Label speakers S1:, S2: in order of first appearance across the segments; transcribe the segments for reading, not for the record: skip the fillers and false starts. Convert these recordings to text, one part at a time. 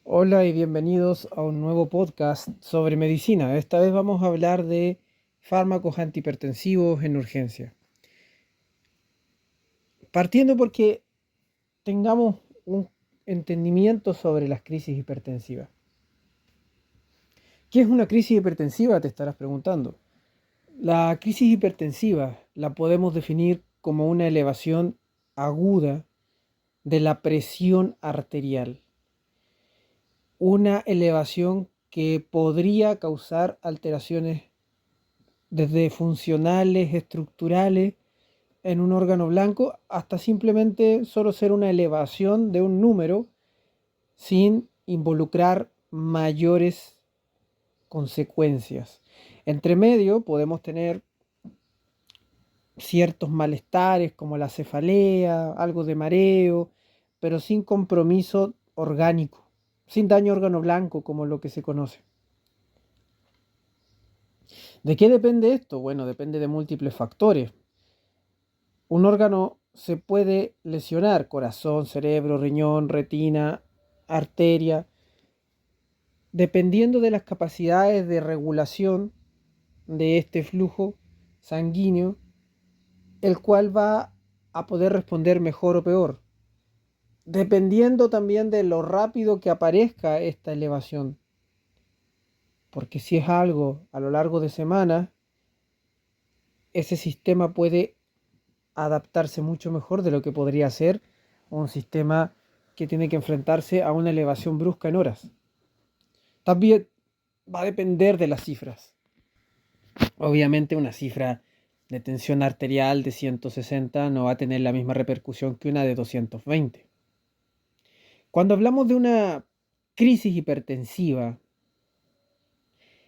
S1: Hola y bienvenidos a un nuevo podcast sobre medicina. Esta vez vamos a hablar de fármacos antihipertensivos en urgencia. Partiendo porque tengamos un entendimiento sobre las crisis hipertensivas. ¿Qué es una crisis hipertensiva? Te estarás preguntando. La crisis hipertensiva la podemos definir como una elevación aguda de la presión arterial. Una elevación que podría causar alteraciones desde funcionales, estructurales en un órgano blanco, hasta simplemente solo ser una elevación de un número sin involucrar mayores consecuencias. Entre medio podemos tener ciertos malestares como la cefalea, algo de mareo, pero sin compromiso orgánico, sin daño órgano blanco como lo que se conoce. ¿De qué depende esto? Bueno, depende de múltiples factores. Un órgano se puede lesionar: corazón, cerebro, riñón, retina, arteria, dependiendo de las capacidades de regulación de este flujo sanguíneo, el cual va a poder responder mejor o peor, dependiendo también de lo rápido que aparezca esta elevación. Porque si es algo a lo largo de semanas, ese sistema puede adaptarse mucho mejor de lo que podría ser un sistema que tiene que enfrentarse a una elevación brusca en horas. También va a depender de las cifras. Obviamente una cifra de tensión arterial de 160 no va a tener la misma repercusión que una de 220. Cuando hablamos de una crisis hipertensiva,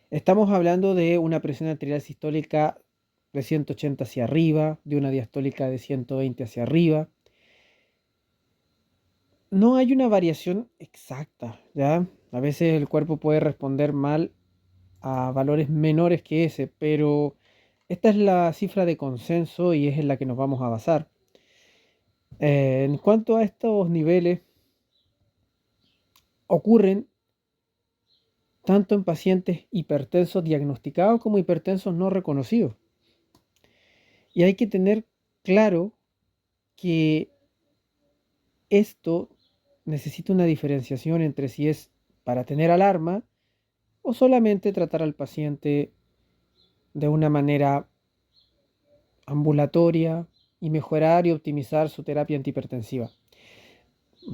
S1: estamos hablando de una presión arterial sistólica de 180 hacia arriba, de una diastólica de 120 hacia arriba. No hay una variación exacta, ¿ya? A veces el cuerpo puede responder mal a valores menores que ese, pero esta es la cifra de consenso y es en la que nos vamos a basar. En cuanto a estos niveles, ocurren tanto en pacientes hipertensos diagnosticados como hipertensos no reconocidos. Y hay que tener claro que esto necesita una diferenciación entre si es para tener alarma o solamente tratar al paciente de una manera ambulatoria y mejorar y optimizar su terapia antihipertensiva.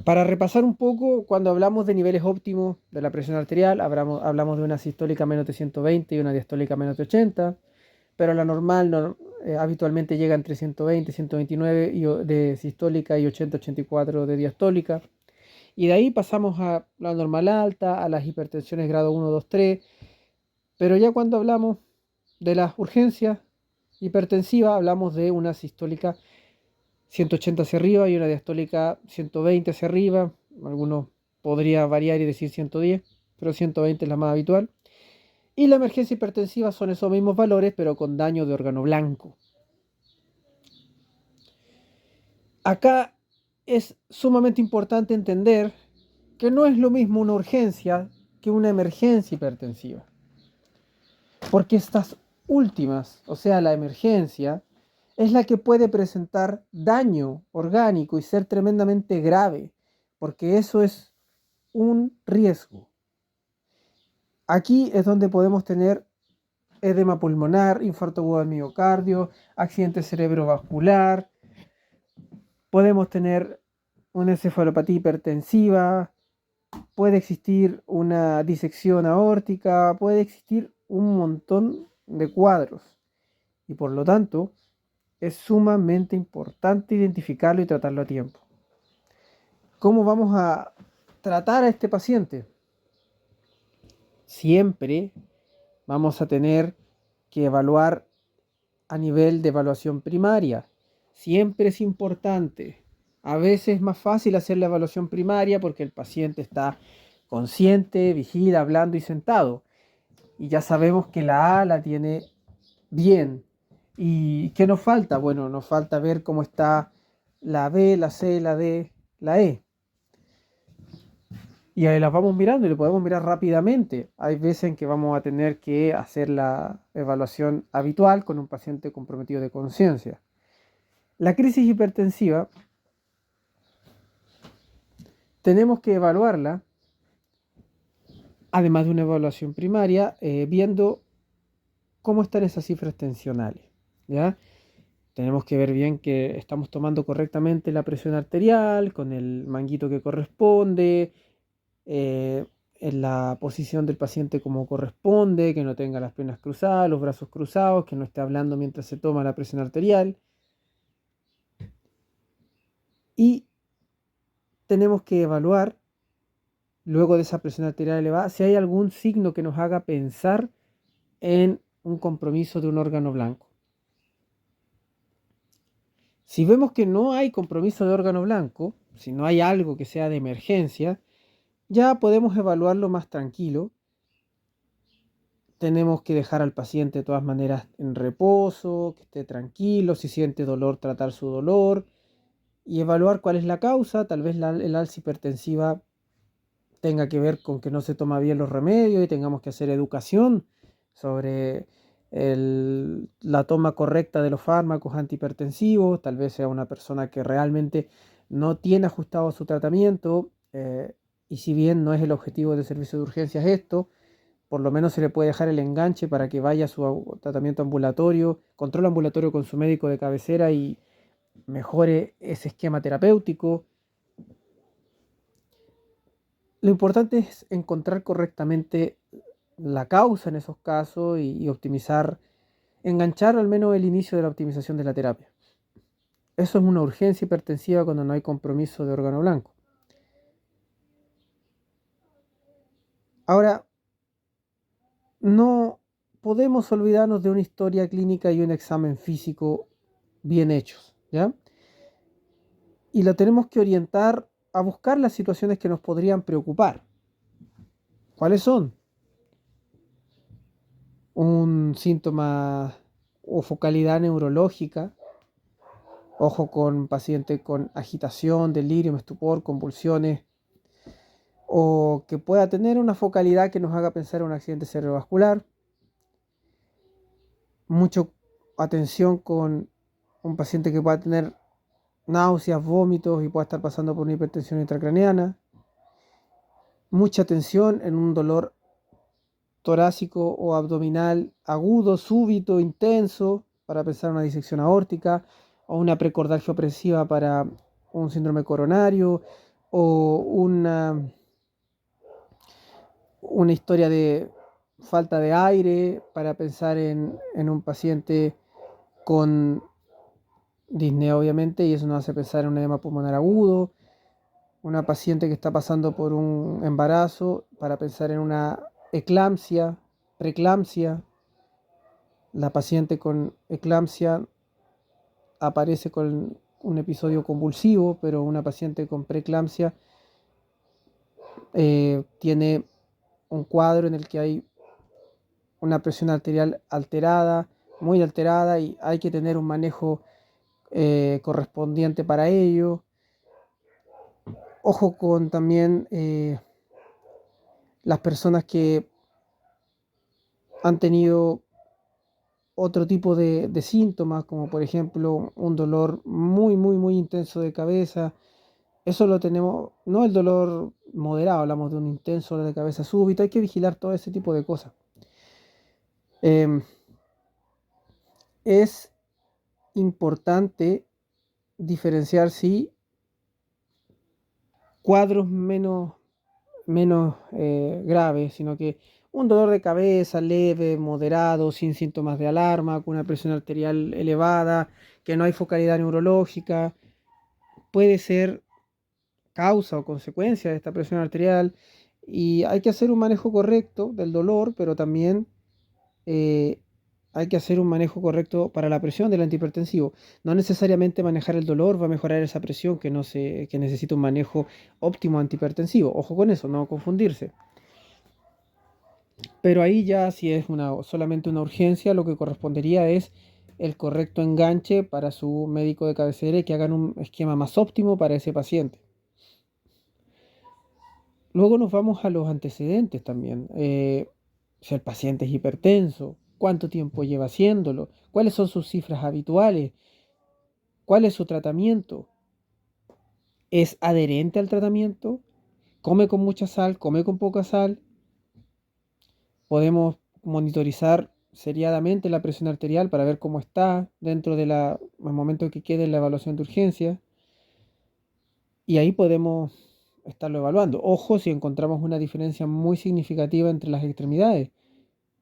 S1: Para repasar un poco, cuando hablamos de niveles óptimos de la presión arterial, hablamos de una sistólica menos de 120 y una diastólica menos de 80, pero la normal habitualmente llega entre 120 y 129 de sistólica y 80-84 de diastólica. Y de ahí pasamos a la normal alta, a las hipertensiones grado 1, 2, 3, pero ya cuando hablamos de las urgencias hipertensivas, hablamos de una sistólica 180 hacia arriba y una diastólica 120 hacia arriba. Algunos podría variar y decir 110, pero 120 es la más habitual. Y la emergencia hipertensiva son esos mismos valores, pero con daño de órgano blanco. Acá es sumamente importante entender que no es lo mismo una urgencia que una emergencia hipertensiva. Porque estas últimas, o sea, la emergencia, es la que puede presentar daño orgánico y ser tremendamente grave, porque eso es un riesgo. Aquí es donde podemos tener edema pulmonar, infarto agudo del miocardio, accidente cerebrovascular, podemos tener una encefalopatía hipertensiva, puede existir una disección aórtica, puede existir un montón de cuadros y por lo tanto es sumamente importante identificarlo y tratarlo a tiempo. ¿Cómo vamos a tratar a este paciente? Siempre vamos a tener que evaluar a nivel de evaluación primaria. Siempre es importante. A veces es más fácil hacer la evaluación primaria porque el paciente está consciente, vigila, hablando y sentado. Y ya sabemos que la A la tiene bien. ¿Y qué nos falta? Bueno, nos falta ver cómo está la B, la C, la D, la E. Y ahí las vamos mirando y lo podemos mirar rápidamente. Hay veces en que vamos a tener que hacer la evaluación habitual con un paciente comprometido de conciencia. La crisis hipertensiva tenemos que evaluarla, además de una evaluación primaria, viendo cómo están esas cifras tensionales. ¿Ya? Tenemos que ver bien que estamos tomando correctamente la presión arterial, con el manguito que corresponde, en la posición del paciente como corresponde, que no tenga las piernas cruzadas, los brazos cruzados, que no esté hablando mientras se toma la presión arterial. Y tenemos que evaluar, luego de esa presión arterial elevada, si hay algún signo que nos haga pensar en un compromiso de un órgano blanco. Si vemos que no hay compromiso de órgano blanco, si no hay algo que sea de emergencia, ya podemos evaluarlo más tranquilo. Tenemos que dejar al paciente de todas maneras en reposo, que esté tranquilo, si siente dolor, tratar su dolor y evaluar cuál es la causa. Tal vez el alza hipertensiva tenga que ver con que no se toma bien los remedios y tengamos que hacer educación sobre la toma correcta de los fármacos antihipertensivos. Tal vez sea una persona que realmente no tiene ajustado su tratamiento, y si bien no es el objetivo del servicio de urgencias esto, por lo menos se le puede dejar el enganche para que vaya a su tratamiento ambulatorio, control ambulatorio con su médico de cabecera y mejore ese esquema terapéutico. Lo importante es encontrar correctamente la causa en esos casos y optimizar, enganchar al menos el inicio de la optimización de la terapia. Eso es una urgencia hipertensiva cuando no hay compromiso de órgano blanco. Ahora, no podemos olvidarnos de una historia clínica y un examen físico bien hechos, ¿ya? Y lo tenemos que orientar a buscar las situaciones que nos podrían preocupar. ¿Cuáles son? Un síntoma o focalidad neurológica, ojo con paciente con agitación, delirio, estupor, convulsiones, o que pueda tener una focalidad que nos haga pensar en un accidente cerebrovascular. Mucho atención con un paciente que pueda tener náuseas, vómitos y pueda estar pasando por una hipertensión intracraneana. Mucha atención en un dolor torácico o abdominal agudo, súbito, intenso, para pensar en una disección aórtica, o una precordargia opresiva para un síndrome coronario, o una historia de falta de aire para pensar en un paciente con disnea, obviamente, y eso nos hace pensar en un edema pulmonar agudo. Una paciente que está pasando por un embarazo para pensar en una eclampsia, preeclampsia. La paciente con eclampsia aparece con un episodio convulsivo, pero una paciente con preeclampsia tiene un cuadro en el que hay una presión arterial alterada, muy alterada, y hay que tener un manejo correspondiente para ello. Ojo con también las personas que han tenido otro tipo de síntomas, como por ejemplo un dolor muy, muy, muy intenso de cabeza. Eso lo tenemos, no el dolor moderado, hablamos de un intenso dolor de cabeza súbito. Hay que vigilar todo ese tipo de cosas. Es importante diferenciar si cuadros menos graves, sino que un dolor de cabeza leve, moderado, sin síntomas de alarma, con una presión arterial elevada, que no hay focalidad neurológica, puede ser causa o consecuencia de esta presión arterial, y hay que hacer un manejo correcto del dolor, pero también eh, hay que hacer un manejo correcto para la presión del antihipertensivo. No necesariamente manejar el dolor va a mejorar esa presión que necesita un manejo óptimo antihipertensivo. Ojo con eso, no confundirse. Pero ahí ya si es solamente una urgencia, lo que correspondería es el correcto enganche para su médico de cabecera y que hagan un esquema más óptimo para ese paciente. Luego nos vamos a los antecedentes también. Si el paciente es hipertenso, cuánto tiempo lleva haciéndolo, cuáles son sus cifras habituales, cuál es su tratamiento, es adherente al tratamiento, come con mucha sal, come con poca sal. Podemos monitorizar seriadamente la presión arterial para ver cómo está dentro del momento que quede en la evaluación de urgencia. Y ahí podemos estarlo evaluando. Ojo si encontramos una diferencia muy significativa entre las extremidades,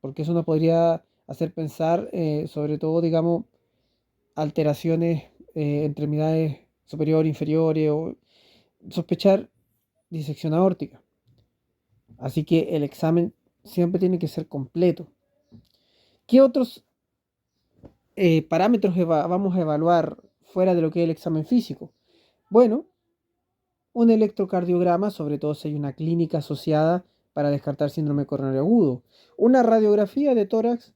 S1: porque eso nos podría hacer pensar, sobre todo, digamos, alteraciones, extremidades superiores, inferiores, o sospechar disección aórtica. Así que el examen siempre tiene que ser completo. ¿Qué otros parámetros vamos a evaluar fuera de lo que es el examen físico? Bueno, un electrocardiograma, sobre todo si hay una clínica asociada para descartar síndrome coronario agudo. Una radiografía de tórax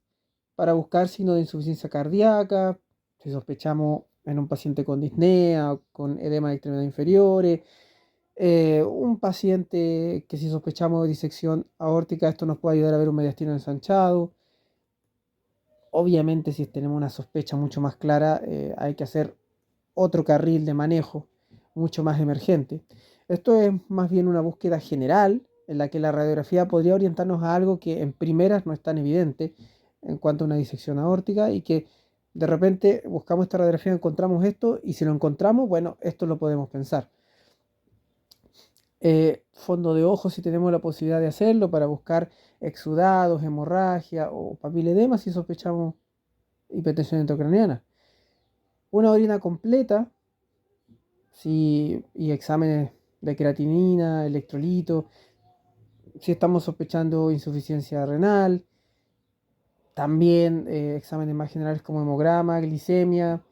S1: para buscar signos de insuficiencia cardíaca, si sospechamos en un paciente con disnea, con edema de extremidades inferiores. Un paciente que si sospechamos de disección aórtica, esto nos puede ayudar a ver un mediastino ensanchado. Obviamente, si tenemos una sospecha mucho más clara, hay que hacer otro carril de manejo mucho más emergente. Esto es más bien una búsqueda general en la que la radiografía podría orientarnos a algo que en primeras no es tan evidente en cuanto a una disección aórtica y que de repente buscamos esta radiografía, encontramos esto y si lo encontramos, bueno, esto lo podemos pensar. Fondo de ojo si tenemos la posibilidad de hacerlo para buscar exudados, hemorragia o papiledema si sospechamos hipertensión intracraniana. Una orina completa y exámenes de creatinina, electrolito, si estamos sospechando insuficiencia renal, también exámenes más generales como hemograma, glicemia,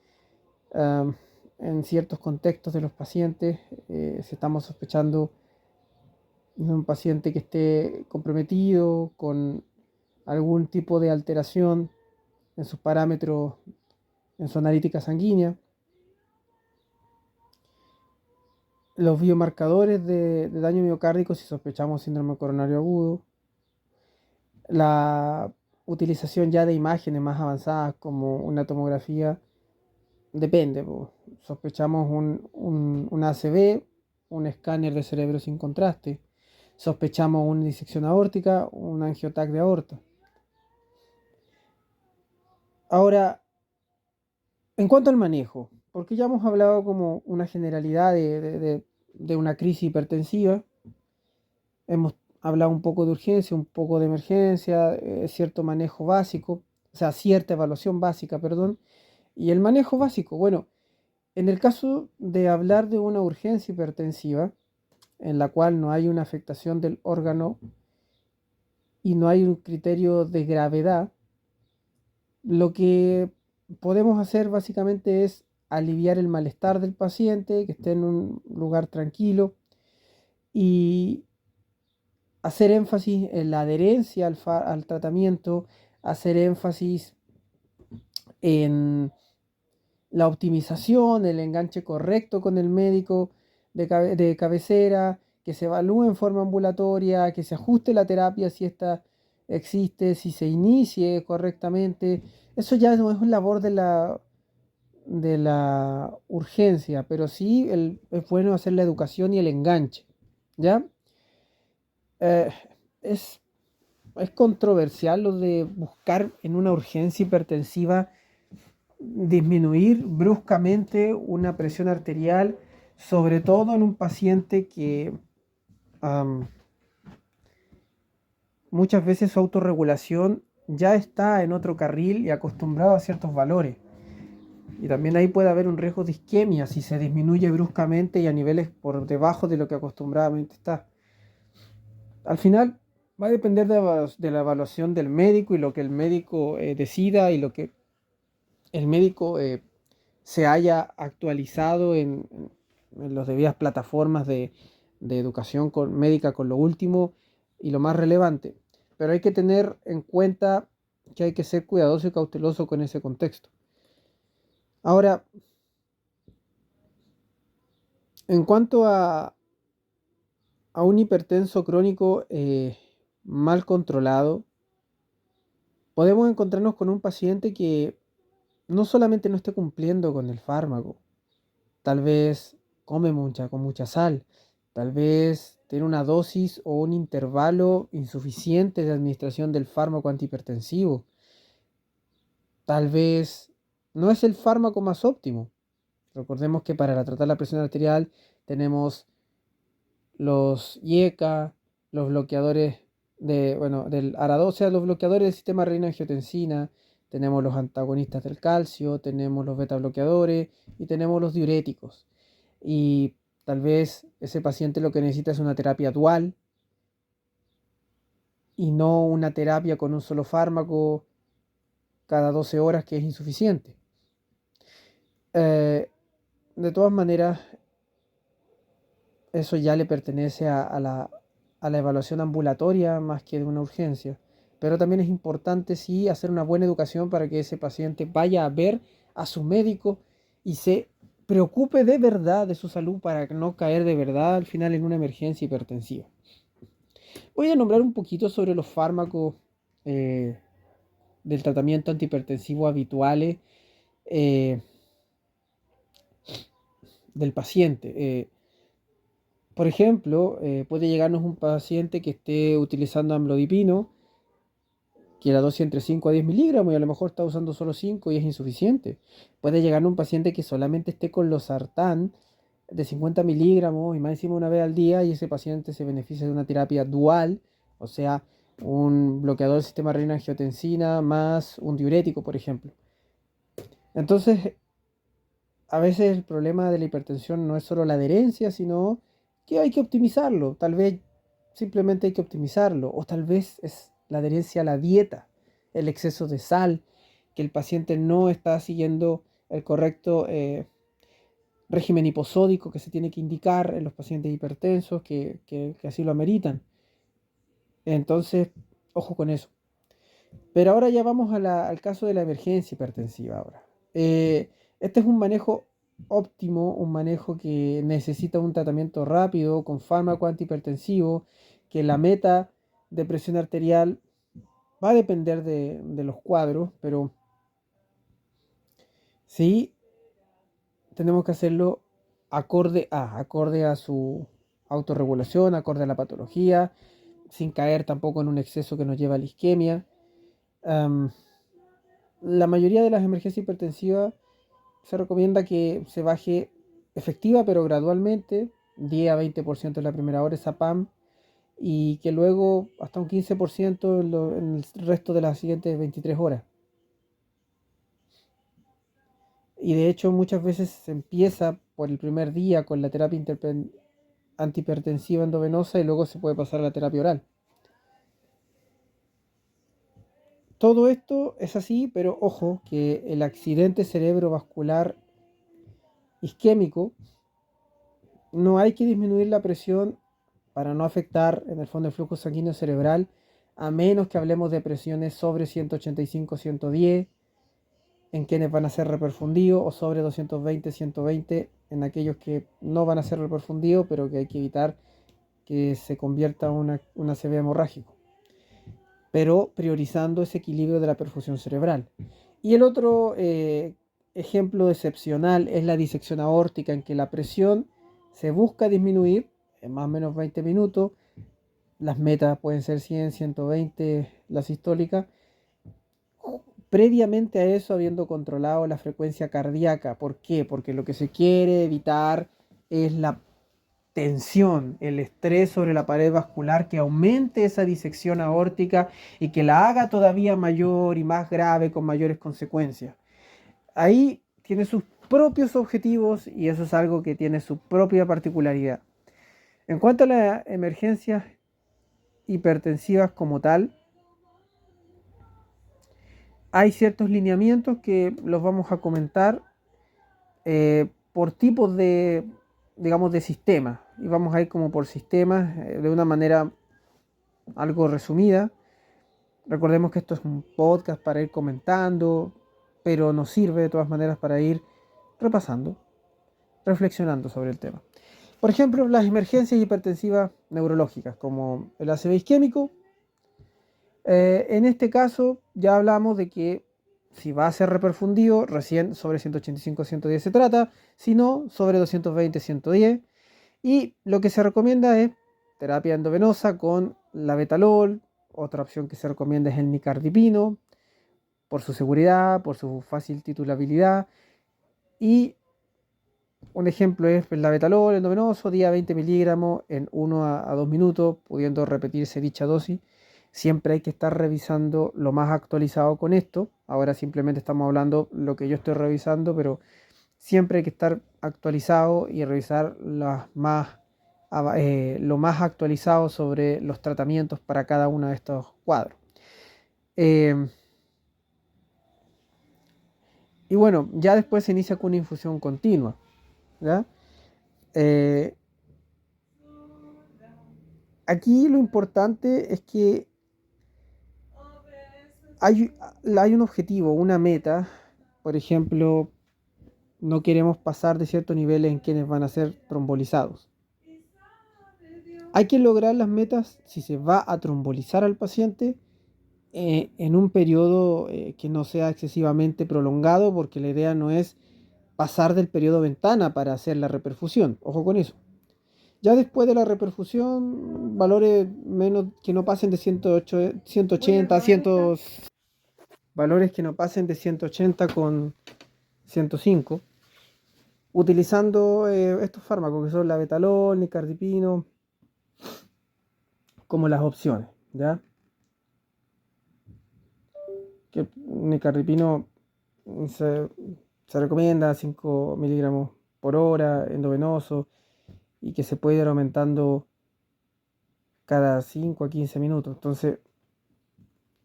S1: en ciertos contextos de los pacientes, si estamos sospechando de un paciente que esté comprometido con algún tipo de alteración en sus parámetros, en su analítica sanguínea. Los biomarcadores de daño miocárdico si sospechamos síndrome coronario agudo. La utilización ya de imágenes más avanzadas como una tomografía, depende. Sospechamos un ACV, un escáner de cerebro sin contraste. Sospechamos una disección aórtica, un angiotac de aorta. Ahora, en cuanto al manejo, porque ya hemos hablado como una generalidad de una crisis hipertensiva, hemos hablado un poco de urgencia, un poco de emergencia, cierto manejo básico, o sea, cierta evaluación básica, perdón, y el manejo básico, bueno, en el caso de hablar de una urgencia hipertensiva, en la cual no hay una afectación del órgano y no hay un criterio de gravedad, lo que podemos hacer básicamente es aliviar el malestar del paciente, que esté en un lugar tranquilo y hacer énfasis en la adherencia al tratamiento, hacer énfasis en la optimización, el enganche correcto con el médico de cabecera, que se evalúe en forma ambulatoria, que se ajuste la terapia si esta existe, si se inicie correctamente. Eso ya no es un labor de la urgencia, pero sí es bueno hacer la educación y el enganche, ¿ya? Eh, es, es controversial lo de buscar en una urgencia hipertensiva disminuir bruscamente una presión arterial, sobre todo en un paciente que um, muchas veces su autorregulación ya está en otro carril y acostumbrado a ciertos valores. Y también ahí puede haber un riesgo de isquemia si se disminuye bruscamente y a niveles por debajo de lo que acostumbradamente está. Al final va a depender de la evaluación del médico y lo que el médico decida y lo que el médico se haya actualizado en las debidas plataformas de educación médica con lo último y lo más relevante. Pero hay que tener en cuenta que hay que ser cuidadoso y cauteloso con ese contexto. Ahora, en cuanto a un hipertenso crónico mal controlado, podemos encontrarnos con un paciente que no solamente no esté cumpliendo con el fármaco, tal vez come con mucha sal, tal vez tiene una dosis o un intervalo insuficiente de administración del fármaco antihipertensivo, tal vez no es el fármaco más óptimo. Recordemos que para tratar la presión arterial tenemos los IECA, los bloqueadores del ARA2, o sea, los bloqueadores del sistema renina-angiotensina, tenemos los antagonistas del calcio, tenemos los beta bloqueadores y tenemos los diuréticos. Y tal vez ese paciente lo que necesita es una terapia dual y no una terapia con un solo fármaco cada 12 horas que es insuficiente. De todas maneras, eso ya le pertenece a la evaluación ambulatoria más que de una urgencia. Pero también es importante sí hacer una buena educación para que ese paciente vaya a ver a su médico y se preocupe de verdad de su salud para no caer de verdad al final en una emergencia hipertensiva. Voy a nombrar un poquito sobre los fármacos eh, del tratamiento antihipertensivo habituales eh, del paciente. Por ejemplo, puede llegarnos un paciente que esté utilizando amlodipino, que la dosis entre 5 a 10 miligramos y a lo mejor está usando solo 5 y es insuficiente. Puede llegarnos un paciente que solamente esté con losartán de 50 miligramos y más encima una vez al día y ese paciente se beneficia de una terapia dual, o sea, un bloqueador del sistema renina-angiotensina más un diurético, por ejemplo. Entonces, a veces el problema de la hipertensión no es solo la adherencia, sino que hay que optimizarlo. Tal vez simplemente hay que optimizarlo. O tal vez es la adherencia a la dieta, el exceso de sal, que el paciente no está siguiendo el correcto régimen hiposódico que se tiene que indicar en los pacientes hipertensos que así lo ameritan. Entonces, ojo con eso. Pero ahora ya vamos al caso de la emergencia hipertensiva ahora. Este es un manejo óptimo, un manejo que necesita un tratamiento rápido con fármaco antihipertensivo, que la meta de presión arterial va a depender de los cuadros, pero sí tenemos que hacerlo acorde a su autorregulación, acorde a la patología, sin caer tampoco en un exceso que nos lleva a la isquemia. Um, la mayoría de las emergencias hipertensivas se recomienda que se baje efectiva pero gradualmente, 10 a 20% en la primera hora esa PAM y que luego hasta un 15% en el resto de las siguientes 23 horas. Y de hecho muchas veces se empieza por el primer día con la terapia antihipertensiva endovenosa y luego se puede pasar a la terapia oral. Todo esto es así, pero ojo que el accidente cerebrovascular isquémico no hay que disminuir la presión para no afectar en el fondo el flujo sanguíneo cerebral, a menos que hablemos de presiones sobre 185-110 en quienes van a ser reperfundidos o sobre 220-120 en aquellos que no van a ser reperfundidos, pero que hay que evitar que se convierta en una ACV hemorrágico, pero priorizando ese equilibrio de la perfusión cerebral. Y el otro ejemplo excepcional es la disección aórtica, en que la presión se busca disminuir en más o menos 20 minutos. Las metas pueden ser 100, 120 la sistólica. Previamente a eso, habiendo controlado la frecuencia cardíaca. ¿Por qué? Porque lo que se quiere evitar es la tensión, el estrés sobre la pared vascular que aumente esa disección aórtica y que la haga todavía mayor y más grave con mayores consecuencias. Ahí tiene sus propios objetivos y eso es algo que tiene su propia particularidad. En cuanto a las emergencias hipertensivas como tal, hay ciertos lineamientos que los vamos a comentar por tipos de, digamos, de sistemas. Y vamos a ir como por sistemas de una manera algo resumida. Recordemos que esto es un podcast para ir comentando, pero nos sirve de todas maneras para ir repasando, reflexionando sobre el tema. Por ejemplo, las emergencias hipertensivas neurológicas, como el ACV isquémico. En este caso, ya hablamos de que si va a ser reperfundido, recién sobre 185-110 se trata, si no, sobre 220-110. Y lo que se recomienda es terapia endovenosa con labetalol. Otra opción que se recomienda es el nicardipino, por su seguridad, por su fácil titulabilidad. Y un ejemplo es el labetalol endovenoso, día 20 miligramos en 1 a 2 minutos, pudiendo repetirse dicha dosis. Siempre hay que estar revisando lo más actualizado con esto. Ahora simplemente estamos hablando lo que yo estoy revisando, pero siempre hay que estar actualizado y revisar lo más actualizado sobre los tratamientos para cada uno de estos cuadros. Eh, y bueno, ya después se inicia con una infusión continua, ¿ya? Eh, Aquí lo importante es que hay un objetivo, una meta. Por ejemplo, no queremos pasar de ciertos niveles en quienes van a ser trombolizados. Hay que lograr las metas si se va a trombolizar al paciente en un periodo que no sea excesivamente prolongado, porque la idea no es pasar del periodo ventana para hacer la reperfusión. Ojo con eso. Ya después de la reperfusión, valores menos que no pasen de 108, 180, 100, valores que no pasen de 180 con 105, utilizando estos fármacos que son la betalol, nicardipino, como las opciones, ¿ya? Que nicardipino se, se recomienda 5 miligramos por hora, endovenoso, y que se puede ir aumentando cada 5 a 15 minutos. Entonces,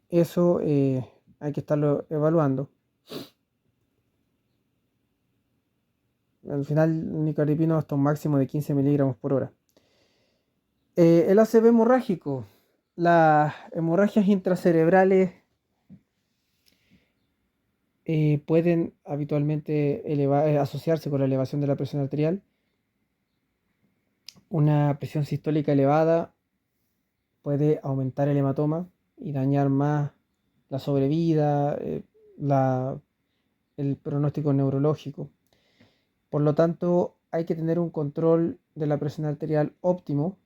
S1: eso hay que estarlo evaluando. Al final, el nicardipino hasta un máximo de 15 miligramos por hora. El ACV hemorrágico. Las hemorragias intracerebrales pueden habitualmente asociarse con la elevación de la presión arterial. Una presión sistólica elevada puede aumentar el hematoma y dañar más la sobrevida, el pronóstico neurológico. Por lo tanto, hay que tener un control de la presión arterial óptimo,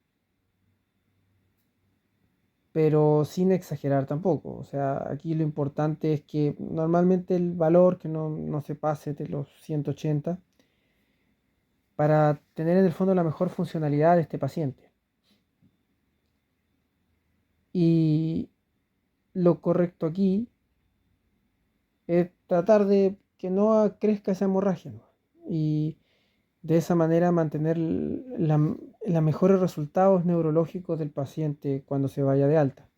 S1: pero sin exagerar tampoco. O sea, aquí lo importante es que normalmente el valor que no se pase de los 180 para tener en el fondo la mejor funcionalidad de este paciente. Y lo correcto aquí es tratar de que no crezca esa hemorragia, ¿no? Y de esa manera mantener los mejores resultados neurológicos del paciente cuando se vaya de alta.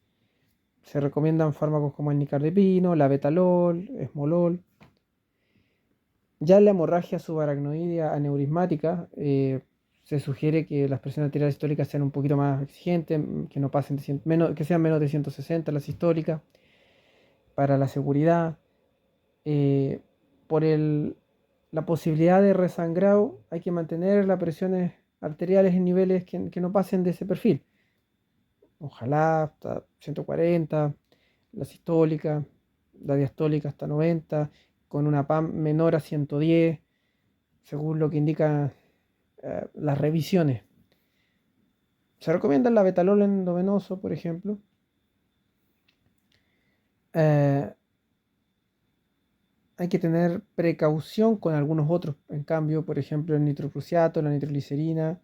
S1: Se recomiendan fármacos como el nicardipino, la betalol, esmolol. Ya en la hemorragia subaracnoidea aneurismática se sugiere que las presiones arteriales sistólicas sean un poquito más exigentes, que no pasen que sean menos de 160 la sistólica, para la seguridad. Eh, por la posibilidad de resangrado hay que mantener las presiones arteriales en niveles que no pasen de ese perfil. Ojalá hasta 140, la sistólica, la diastólica hasta 90, con una PAM menor a 110, según lo que indican las revisiones. Se recomienda la betalol endovenoso, por ejemplo. Eh, Hay que tener precaución con algunos otros. En cambio, por ejemplo, el nitroprusiato, la nitroglicerina,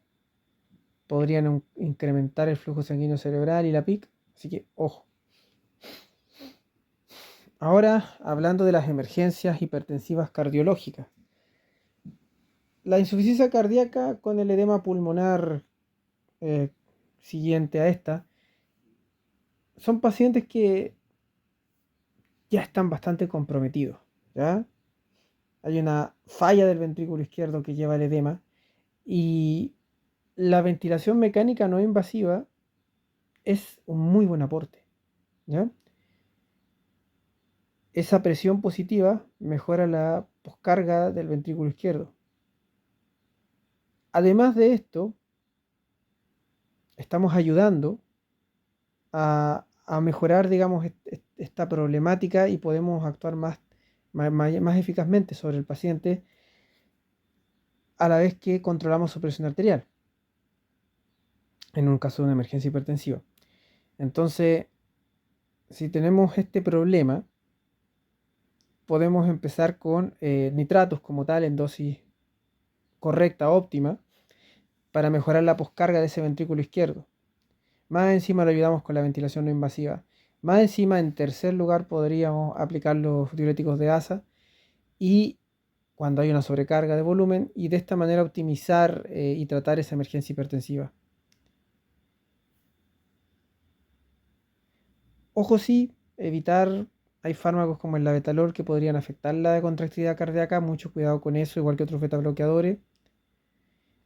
S1: podrían incrementar el flujo sanguíneo cerebral y la PIC. Así que, ojo. Ahora, hablando de las emergencias hipertensivas cardiológicas. La insuficiencia cardíaca con el edema pulmonar eh, siguiente a esta son pacientes que ya están bastante comprometidos, ¿ya? Hay una falla del ventrículo izquierdo que lleva el edema y la ventilación mecánica no invasiva es un muy buen aporte, ¿ya? Esa presión positiva mejora la poscarga del ventrículo izquierdo. Además de esto, estamos ayudando a mejorar, digamos, esta problemática y podemos actuar más eficazmente sobre el paciente a la vez que controlamos su presión arterial en un caso de una emergencia hipertensiva. Entonces, si tenemos este problema, podemos empezar con nitratos como tal en dosis correcta, óptima, para mejorar la poscarga de ese ventrículo izquierdo. Más encima lo ayudamos con la ventilación no invasiva. Más encima, en tercer lugar, podríamos aplicar los diuréticos de asa y cuando hay una sobrecarga de volumen y de esta manera optimizar y tratar esa emergencia hipertensiva. Ojo sí, evitar, hay fármacos como el labetalol que podrían afectar la contractilidad cardíaca, mucho cuidado con eso, igual que otros beta bloqueadores.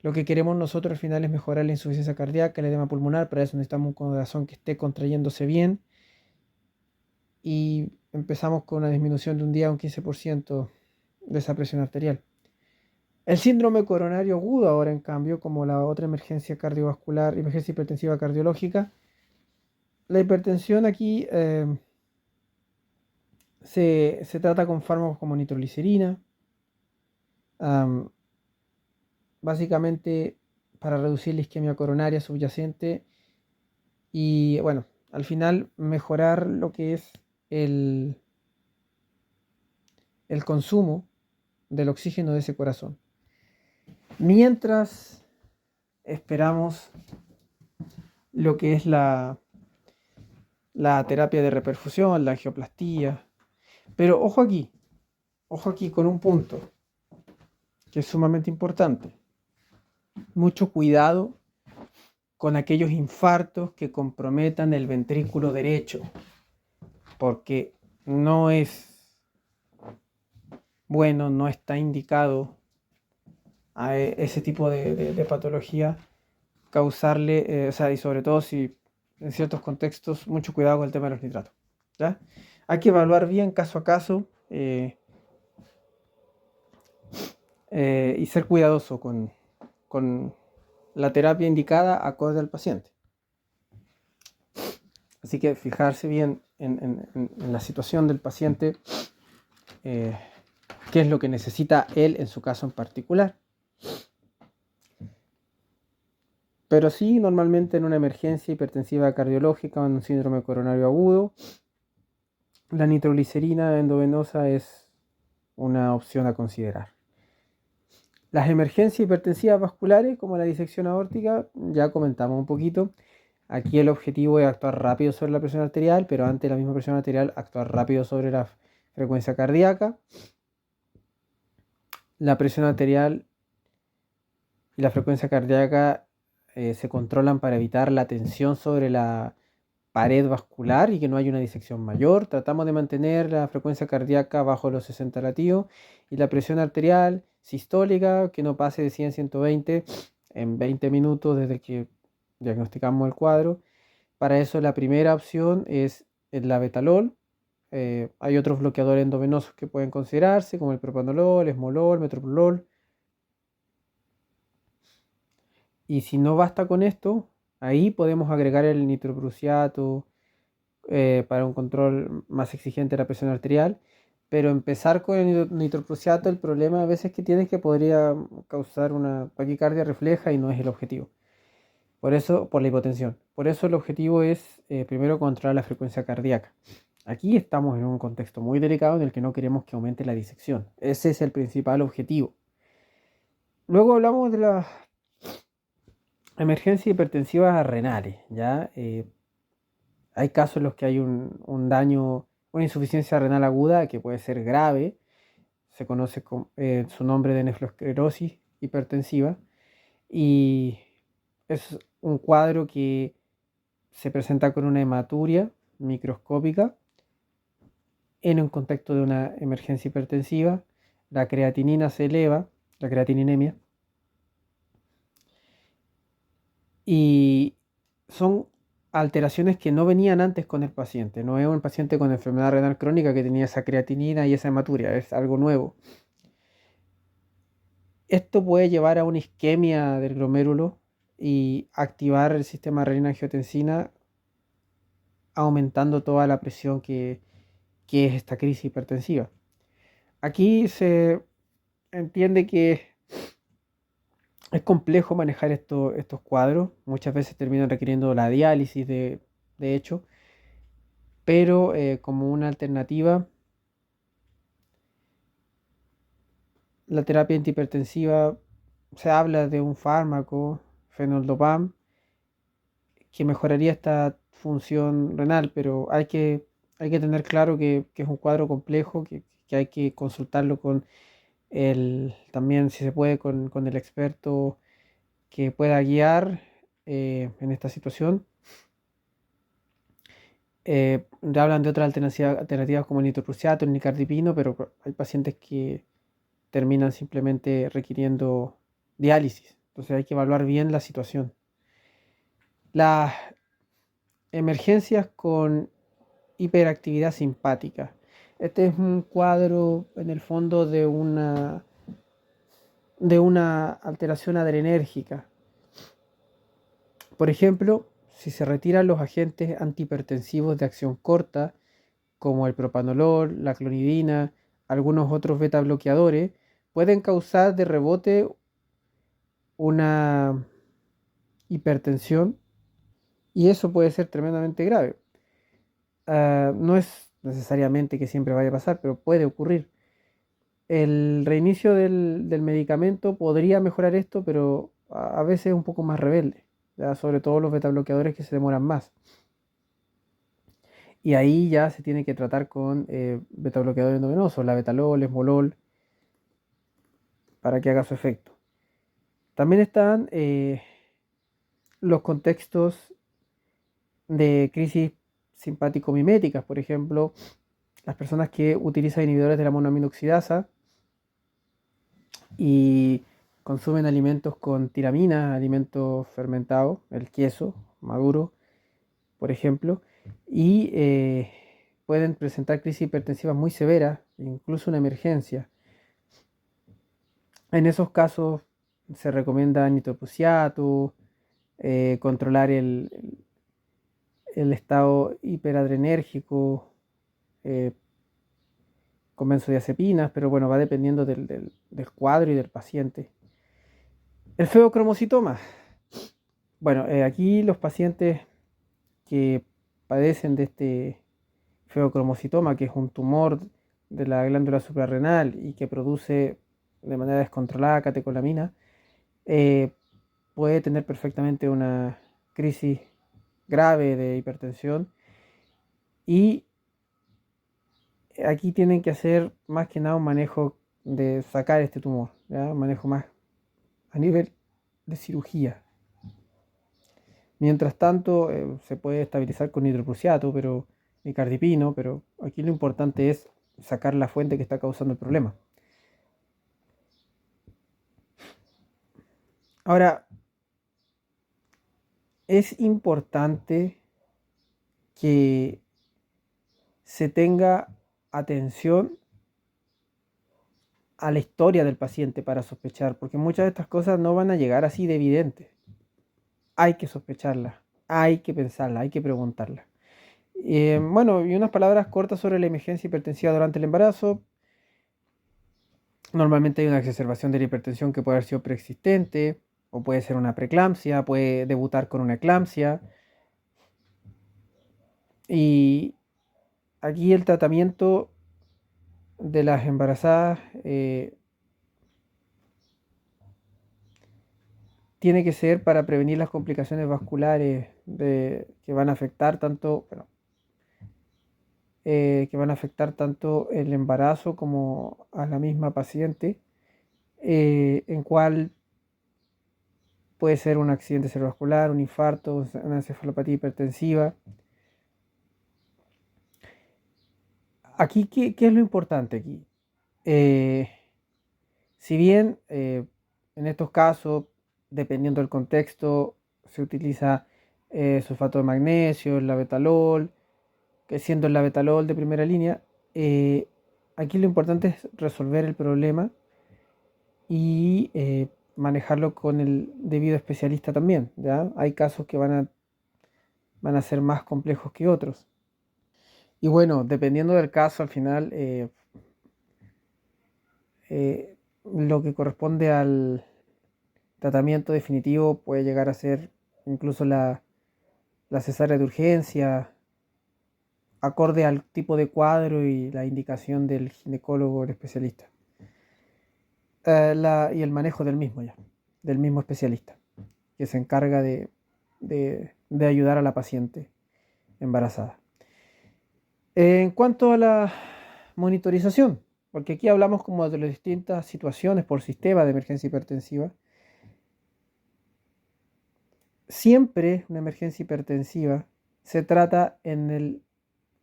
S1: Lo que queremos nosotros al final es mejorar la insuficiencia cardíaca, el edema pulmonar, para eso necesitamos un corazón que esté contrayéndose bien y empezamos con una disminución de un día a un 15% de esa presión arterial. El síndrome coronario agudo ahora, en cambio, como la otra emergencia cardiovascular, emergencia hipertensiva cardiológica, la hipertensión aquí se trata con fármacos como nitroglicerina, básicamente para reducir la isquemia coronaria subyacente y, bueno, al final mejorar lo que es el consumo del oxígeno de ese corazón. Mientras esperamos lo que es la terapia de reperfusión, la angioplastía. Pero ojo aquí con un punto que es sumamente importante. Mucho cuidado con aquellos infartos que comprometan el ventrículo derecho, porque no es bueno, no está indicado a ese tipo de patología causarle, y sobre todo si en ciertos contextos, mucho cuidado con el tema de los nitratos, ¿ya? Hay que evaluar bien caso a caso y ser cuidadoso con la terapia indicada acorde al paciente. Así que fijarse bien en la situación del paciente, qué es lo que necesita él en su caso en particular. Pero sí, normalmente en una emergencia hipertensiva cardiológica o en un síndrome coronario agudo, la nitroglicerina endovenosa es una opción a considerar. Las emergencias hipertensivas vasculares, como la disección aórtica, ya comentamos un poquito. Aquí el objetivo es actuar rápido sobre la presión arterial, pero ante la misma presión arterial, actuar rápido sobre la frecuencia cardíaca. La presión arterial y la frecuencia cardíaca se controlan para evitar la tensión sobre la pared vascular y que no haya una disección mayor. Tratamos de mantener la frecuencia cardíaca bajo los 60 latidos y la presión arterial sistólica que no pase de 100 a 120 en 20 minutos desde que diagnosticamos el cuadro. Para eso la primera opción es el labetalol. Hay otros bloqueadores endovenosos que pueden considerarse como el propanolol, esmolol, metoprolol. Y si no basta con esto, ahí podemos agregar el nitroprusiato para un control más exigente de la presión arterial. Pero empezar con el nitroprusiato, el problema a veces que tiene es que podría causar una taquicardia refleja y no es el objetivo. Por eso, por la hipotensión. Por eso el objetivo es primero controlar la frecuencia cardíaca. Aquí estamos en un contexto muy delicado en el que no queremos que aumente la disección. Ese es el principal objetivo. Luego hablamos de las emergencias hipertensivas renales, ¿ya? Hay casos en los que hay un daño, una insuficiencia renal aguda que puede ser grave. Se conoce con su nombre de nefroesclerosis hipertensiva. Y es un cuadro que se presenta con una hematuria microscópica en un contexto de una emergencia hipertensiva. La creatinina se eleva, la creatininemia, y son alteraciones que no venían antes con el paciente. No es un paciente con enfermedad renal crónica que tenía esa creatinina y esa hematuria, es algo nuevo. Esto puede llevar a una isquemia del glomérulo y activar el sistema renina-angiotensina, aumentando toda la presión que es esta crisis hipertensiva. Aquí se entiende que es complejo manejar estos cuadros, muchas veces terminan requiriendo la diálisis de hecho, pero como una alternativa, la terapia antihipertensiva, se habla de un fármaco, fenoldopam, que mejoraría esta función renal, pero hay que tener claro que es un cuadro complejo, que hay que consultarlo con también si se puede, con el experto que pueda guiar en esta situación. Hablan de otras alternativas como el nitroprusiato, el nicardipino, pero hay pacientes que terminan simplemente requiriendo diálisis. Entonces hay que evaluar bien la situación. Las emergencias con hiperactividad simpática. Este es un cuadro en el fondo de una alteración adrenérgica. Por ejemplo, si se retiran los agentes antihipertensivos de acción corta, como el propanolol, la clonidina, algunos otros beta bloqueadores, pueden causar de rebote una hipertensión y eso puede ser tremendamente grave. No es necesariamente que siempre vaya a pasar, pero puede ocurrir. El reinicio del medicamento podría mejorar esto, pero a veces es un poco más rebelde, ¿ya? Sobre todo los beta bloqueadores que se demoran más. Y ahí ya se tiene que tratar con beta bloqueadores endovenosos, la betalol, esmolol, para que haga su efecto. También están los contextos de crisis simpático-miméticas, por ejemplo, las personas que utilizan inhibidores de la monoaminoxidasa y consumen alimentos con tiramina, alimentos fermentados, el queso maduro, por ejemplo, y pueden presentar crisis hipertensivas muy severas, incluso una emergencia. En esos casos se recomienda nitroprusiato, controlar el estado hiperadrenérgico eh, con benzodiazepinas, pero bueno, va dependiendo del cuadro y del paciente. El feocromocitoma. Bueno, aquí los pacientes que padecen de este feocromocitoma, que es un tumor de la glándula suprarrenal y que produce de manera descontrolada catecolamina, eh, puede tener perfectamente una crisis grave de hipertensión y aquí tienen que hacer más que nada un manejo de sacar este tumor, ¿ya? Un manejo más a nivel de cirugía. Mientras tanto, se puede estabilizar con hidroprusiato, pero y cardipino, pero aquí lo importante es sacar la fuente que está causando el problema. Ahora, es importante que se tenga atención a la historia del paciente para sospechar, porque muchas de estas cosas no van a llegar así de evidentes. Hay que sospecharlas, hay que pensarlas, hay que preguntarlas. Bueno, y unas palabras cortas sobre la emergencia hipertensiva durante el embarazo. Normalmente hay una exacerbación de la hipertensión que puede haber sido preexistente, o puede ser una preeclampsia, puede debutar con una eclampsia. Y aquí el tratamiento de las embarazadas tiene que ser para prevenir las complicaciones vasculares que van a afectar tanto, bueno, que van a afectar tanto el embarazo como a la misma paciente, en cual puede ser un accidente cerebrovascular, un infarto, una encefalopatía hipertensiva. Aquí, ¿qué es lo importante aquí? Eh, si bien en estos casos, dependiendo del contexto, se utiliza sulfato de magnesio, el labetalol, que siendo el labetalol de primera línea, aquí lo importante es resolver el problema y manejarlo con el debido especialista también, ¿ya? Hay casos que van a ser más complejos que otros. Y bueno, dependiendo del caso, al final, lo que corresponde al tratamiento definitivo puede llegar a ser incluso la cesárea de urgencia, acorde al tipo de cuadro y la indicación del ginecólogo o el especialista. Y el manejo del mismo especialista, que se encarga de ayudar a la paciente embarazada. En cuanto a la monitorización, porque aquí hablamos como de las distintas situaciones por sistema de emergencia hipertensiva, siempre una emergencia hipertensiva se trata en el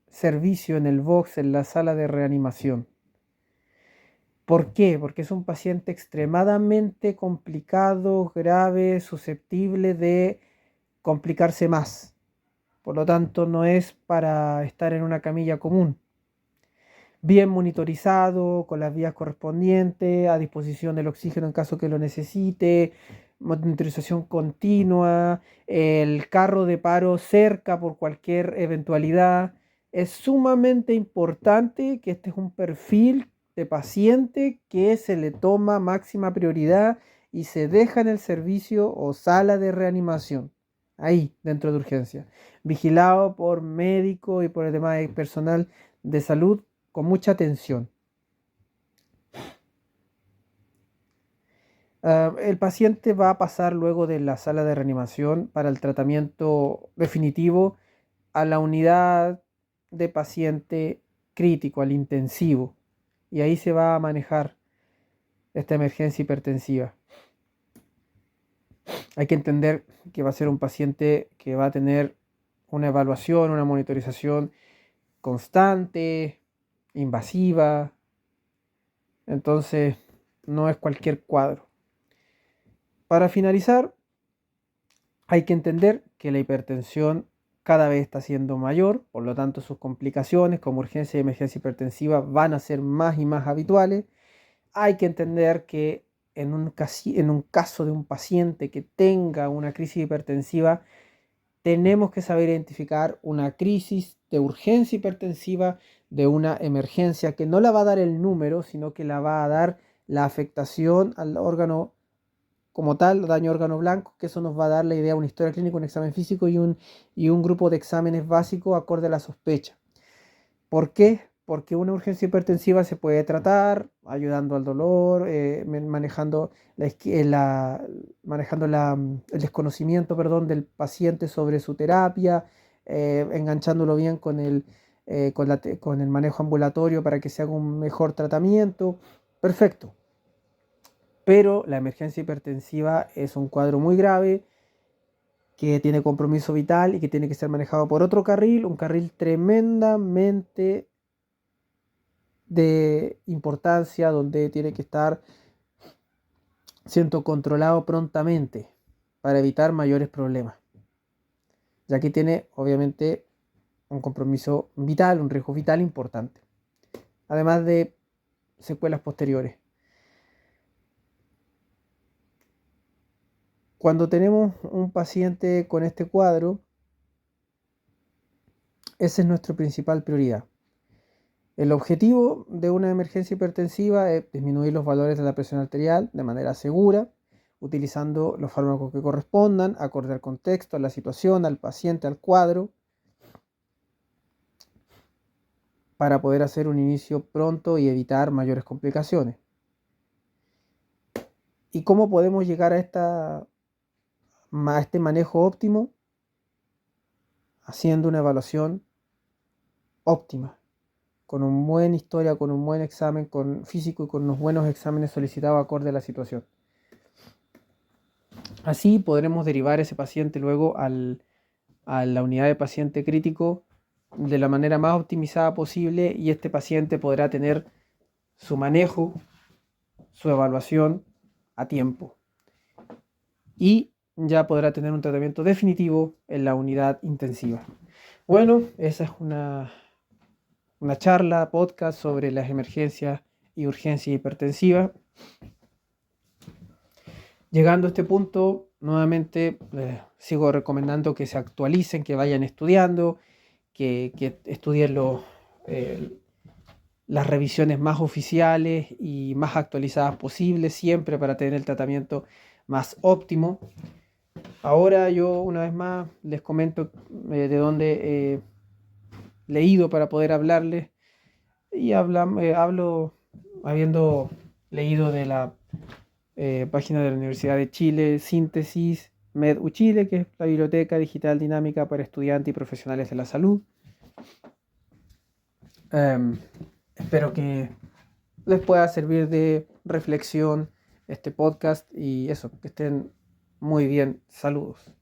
S1: servicio, en el box, en la sala de reanimación. ¿Por qué? Porque es un paciente extremadamente complicado, grave, susceptible de complicarse más. Por lo tanto, no es para estar en una camilla común. Bien monitorizado, con las vías correspondientes, a disposición del oxígeno en caso que lo necesite, monitorización continua, el carro de paro cerca por cualquier eventualidad. Es sumamente importante que este es un perfil de paciente que se le toma máxima prioridad y se deja en el servicio o sala de reanimación, ahí dentro de urgencia, vigilado por médico y por el demás personal de salud con mucha atención. El paciente va a pasar luego de la sala de reanimación para el tratamiento definitivo a la unidad de paciente crítico, al intensivo, y ahí se va a manejar esta emergencia hipertensiva. Hay que entender que va a ser un paciente que va a tener una evaluación, una monitorización constante, invasiva, entonces no es cualquier cuadro. Para finalizar, hay que entender que la hipertensión cada vez está siendo mayor, por lo tanto sus complicaciones como urgencia y emergencia hipertensiva van a ser más y más habituales. Hay que entender que en un caso de un paciente que tenga una crisis hipertensiva, tenemos que saber identificar una crisis de urgencia hipertensiva de una emergencia que no la va a dar el número, sino que la va a dar la afectación al órgano como tal, daño órgano blanco, que eso nos va a dar la idea, una historia clínica, un examen físico y un grupo de exámenes básicos acorde a la sospecha. ¿Por qué? Porque una urgencia hipertensiva se puede tratar ayudando al dolor, manejando, el desconocimiento, del paciente sobre su terapia, enganchándolo bien con el manejo ambulatorio para que se haga un mejor tratamiento. Perfecto. Pero la emergencia hipertensiva es un cuadro muy grave que tiene compromiso vital y que tiene que ser manejado por otro carril, un carril tremendamente de importancia, donde tiene que estar siendo controlado prontamente para evitar mayores problemas. Ya que tiene obviamente un compromiso vital, un riesgo vital importante, además de secuelas posteriores. Cuando tenemos un paciente con este cuadro, esa es nuestra principal prioridad. El objetivo de una emergencia hipertensiva es disminuir los valores de la presión arterial de manera segura, utilizando los fármacos que correspondan, acorde al contexto, a la situación, al paciente, al cuadro, para poder hacer un inicio pronto y evitar mayores complicaciones. ¿Y cómo podemos llegar a este manejo óptimo? Haciendo una evaluación óptima, con una buena historia, con un buen examen con físico y con unos buenos exámenes solicitados acorde a la situación. Así podremos derivar ese paciente luego a la unidad de paciente crítico de la manera más optimizada posible, y este paciente podrá tener su manejo, su evaluación a tiempo y ya podrá tener un tratamiento definitivo en la unidad intensiva. Bueno, esa es una charla, podcast sobre las emergencias y urgencias hipertensivas. Llegando a este punto, nuevamente sigo recomendando que se actualicen, que vayan estudiando, que estudien eh, las revisiones más oficiales y más actualizadas posibles, siempre para tener el tratamiento más óptimo. Ahora yo una vez más les comento de dónde he leído para poder hablarles y hablo habiendo leído de la página de la Universidad de Chile, Síntesis MedU Chile, que es la biblioteca digital dinámica para estudiantes y profesionales de la salud. Em, Espero que les pueda servir de reflexión este podcast y eso, que estén muy bien. Saludos.